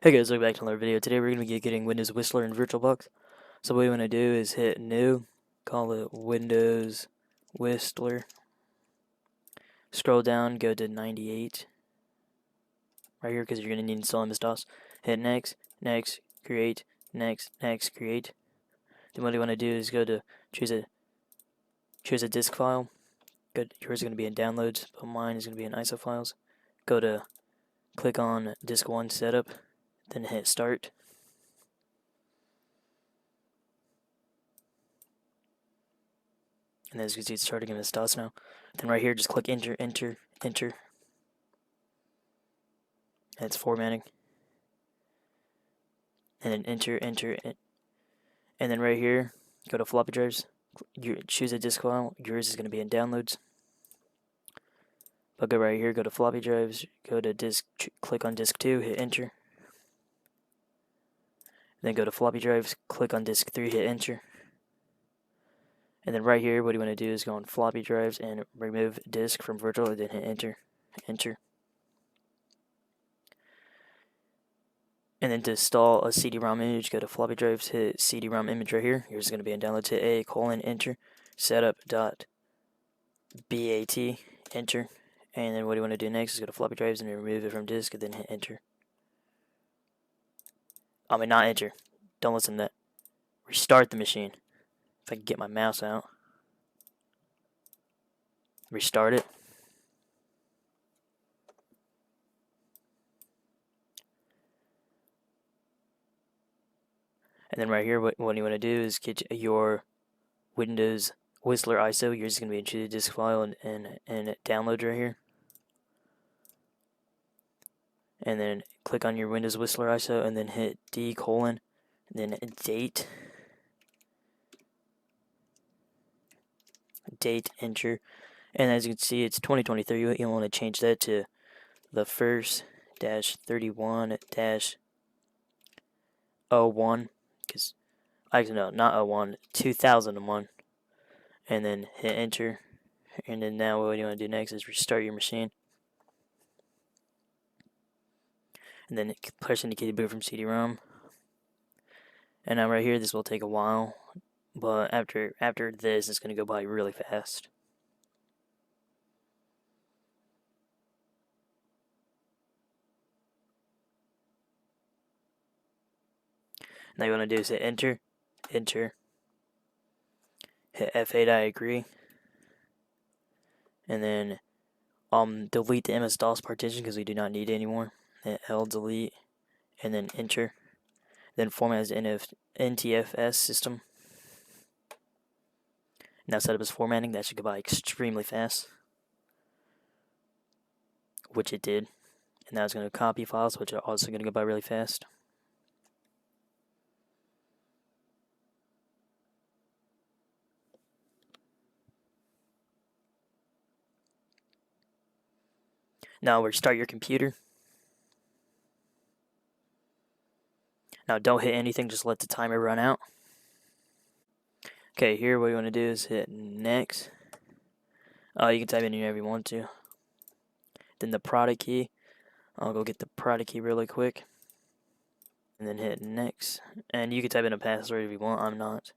Hey guys, welcome back to another video. Today we're going to be getting Windows Whistler in VirtualBox. So what you want to do is hit New, call it Windows Whistler. Scroll down, go to 98, right here because you're going to need to install MS-DOS. Hit Next, Next, Create, Next, Next, Create. Then what you want to do is go to choose a disk file. Yours is going to be in Downloads, but mine is going to be in ISO files. Click on Disk 1 Setup, then hit Start. And as you can see, it's starting in MS-DOS now. Then right here, just click Enter, Enter, Enter. And it's formatting. And then Enter, Enter, and then right here, go to floppy drives. Choose a disk file. Yours is going to be in Downloads. But go right here, go to floppy drives, go to disk, click on disk 2, hit Enter. Then go to floppy drives, click on disk 3, hit Enter. And then right here, what you want to do is go on floppy drives and remove disk from virtual, and then hit Enter, Enter. And then to install a CD-ROM image, go to floppy drives, hit CD-ROM image right here. Yours is going to be in Downloads, hit Enter, setup.bat, Enter. And then what you want to do next is go to floppy drives and remove it from disk, and then hit Enter. Not Enter. Don't listen to that. Restart the machine. If I can get my mouse out. Restart it. And then right here, what you want to do is get your Windows Whistler ISO. Yours is going to be into the disk file and download right here. And then click on your Windows Whistler ISO and then hit D:, and then date, enter. And as you can see, it's 2023. You want to change that to the first -31-01, because actually no, not 01, 2001. And then hit enter. And then now what you want to do next is restart your machine. And then press indicate boot from CD-ROM. And now right here, this will take a while, but after this, it's going to go by really fast. Now you want to do is hit enter, enter, hit F8, I agree, and then delete the MS-DOS partition because we do not need it anymore. Hit L, delete, and then enter. Then format as NTFS system. Now setup is formatting. That should go by extremely fast, which it did. And now it's going to copy files, which are also going to go by really fast. Now restart your computer. Now don't hit anything, just let the timer run out. Okay, here what you want to do is hit next. You can type in whenever you want to. Then the product key. I'll go get the product key really quick. And then hit next. And you can type in a password if you want, I'm not.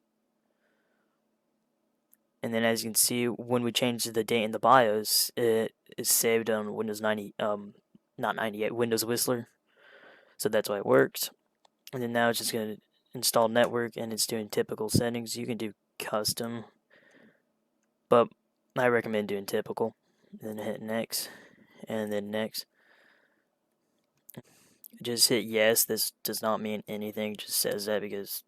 And then as you can see, when we change the date in the BIOS, it is saved on Windows 90, not 98, Windows Whistler. So that's why it works. And then now it's just going to install network, and it's doing typical settings. You can do custom, but I recommend doing typical. Then hit next, and then next. Just hit yes. This does not mean anything. It just says that because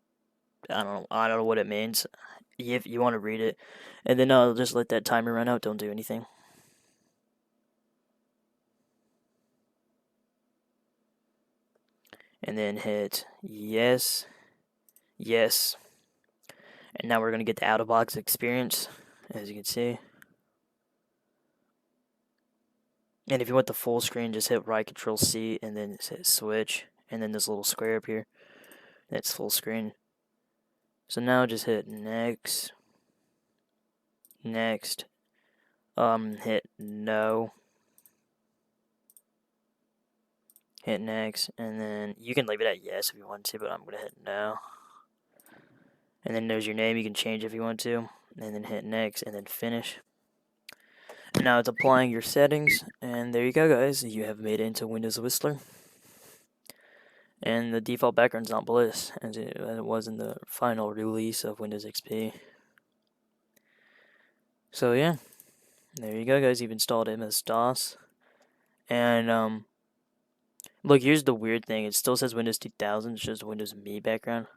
I don't know what it means. If you want to read it, and then I'll just let that timer run out. Don't do anything. And then hit yes, yes. And now we're going to get the out-of-box experience, as you can see. And if you want the full screen, just hit right Control C and then hit switch, and then this little square up here. That's full screen. So now just hit next, next, hit no, hit next, and then you can leave it at yes if you want to, but I'm gonna hit no. And then there's your name, you can change if you want to, and then hit next, and then finish. And now it's applying your settings, and there you go, guys. You have made it into Windows Whistler. And the default background's not Bliss, as it was in the final release of Windows XP. So yeah, there you go, guys. You've installed MS-DOS. And look, here's the weird thing. It still says Windows 2000. It's just Windows Me background,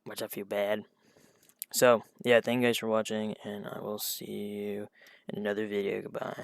which I feel bad. So yeah, thank you guys for watching, and I will see you in another video. Goodbye.